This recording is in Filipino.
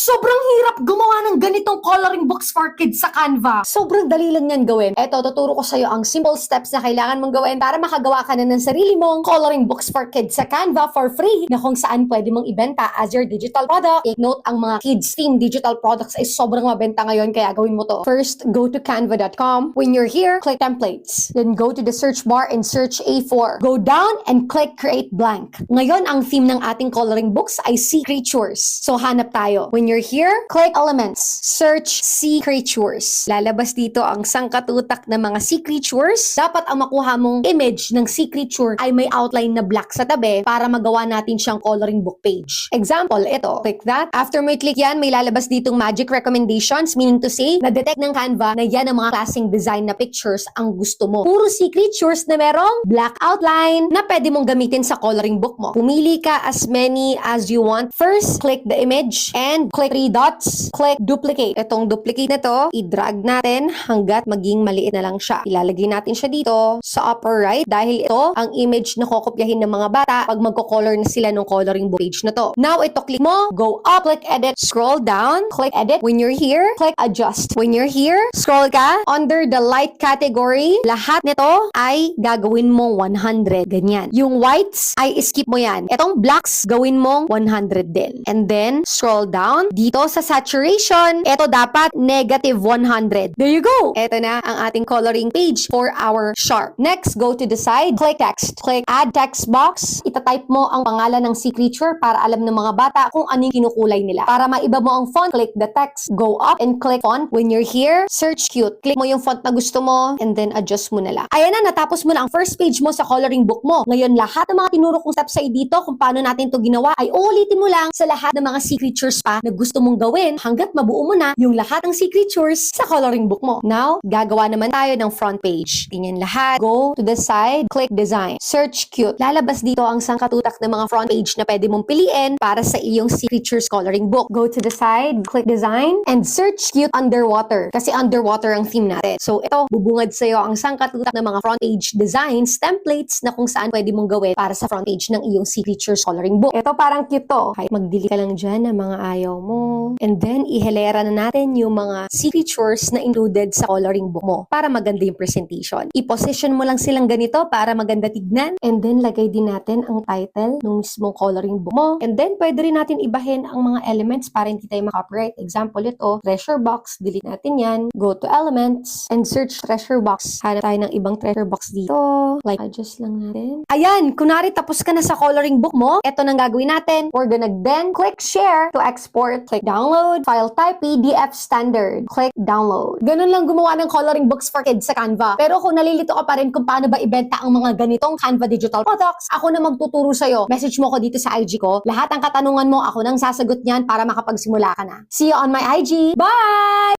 Sobrang hirap gumawa ng ganitong coloring books for kids sa Canva. Sobrang dali lang yan gawin. Eto, tuturo ko sa'yo ang simple steps na kailangan mong gawin para makagawa ka na ng sarili mong coloring books for kids sa Canva for free na kung saan pwede mong ibenta as your digital product. Take note, ang mga kids theme digital products ay sobrang mabenta ngayon kaya gawin mo to. First, go to canva.com. When you're here, click templates. Then go to the search bar and search A4. Go down and click create blank. Ngayon, ang theme ng ating coloring books ay sea creatures. So, hanap tayo. When you're here, click elements. Search sea creatures. Lalabas dito ang sangkatutak ng mga sea creatures. Dapat ang makuha mong image ng sea creature ay may outline na black sa tabi para magawa natin siyang coloring book page. Example, ito. Click that. After mo i-click yan, may lalabas ditong magic recommendations, meaning to say, na-detect ng Canva na yan ang mga klaseng design na pictures ang gusto mo. Puro sea creatures na merong black outline na pwede mong gamitin sa coloring book mo. Pumili ka as many as you want. First, click the image and click 3 dots. Click duplicate. Itong duplicate na to, i-drag natin hanggat maging maliit na lang siya. Ilalagay natin siya dito sa upper right dahil ito ang image na kokopyahin ng mga bata pag magko-color na sila ng coloring book page na to. Now, ito click mo, go up, click edit, scroll down, click edit. When you're here, click adjust. When you're here, scroll ka. Under the light category, lahat nito ay gagawin mong 100. Ganyan. Yung whites ay skip mo yan. Itong blacks, gawin mong 100 din. And then, scroll down. Dito sa saturation, ito dapat negative 100. There you go. Ito na ang ating coloring page for our sharp. Next, go to the side. Click text. Click add text box. Itatype mo ang pangalan ng sea creature para alam ng mga bata kung ano yung kinukulay nila. Para maiba mo ang font, click the text. Go up and click font. When you're here, search cute. Click mo yung font na gusto mo and then adjust mo na lang. Ayan na, natapos mo na ang first page mo sa coloring book mo. Ngayon, lahat ng mga tinuro kong steps ay dito kung paano natin to ginawa ay uulitin mo lang sa lahat ng mga sea creatures pa na gusto mong gawin hanggat mabuo mo na yung lahat ng sea creatures sa coloring book mo. Now, gagawa naman tayo ng front page. Ganyan lahat. Go to the side, click design. Search cute. Lalabas dito ang sangkatutak ng mga front page na pwede mong piliin para sa iyong sea creatures coloring book. Go to the side, click design, and search cute underwater. Kasi underwater ang theme natin. So, ito, bubungad sa'yo ang sangkatutak ng mga front page designs, templates na kung saan pwede mong gawin para sa front page ng iyong sea creatures coloring book. Ito parang cute to. Kahit mag-delete ka lang dyan ng mga ayaw mo. And then, ihilera na natin yung mga sea creatures na included sa coloring book mo para maganda yung presentation. I-position mo lang silang ganito para maganda tignan. And then, lagay din natin ang title ng mismong coloring book mo. And then, pwede rin natin ibahin ang mga elements para hindi tayo makopyright. Example ito, treasure box. Delete natin yan. Go to elements and search treasure box. Hanap tayo ng ibang treasure box dito. Like, adjust lang natin. Ayan! Kunwari tapos ka na sa coloring book mo, ito nang gagawin natin. We're gonna then click share to export. Click download. File type PDF standard. Click download. Ganun lang gumawa ng coloring books for kids sa Canva. Pero kung nalilito ka pa rin kung paano ba ibenta ang mga ganitong Canva digital products, ako na magtuturo sa'yo. Message mo ko dito sa IG ko. Lahat ng katanungan mo, ako nang sasagot niyan para makapagsimula ka na. See you on my IG. Bye!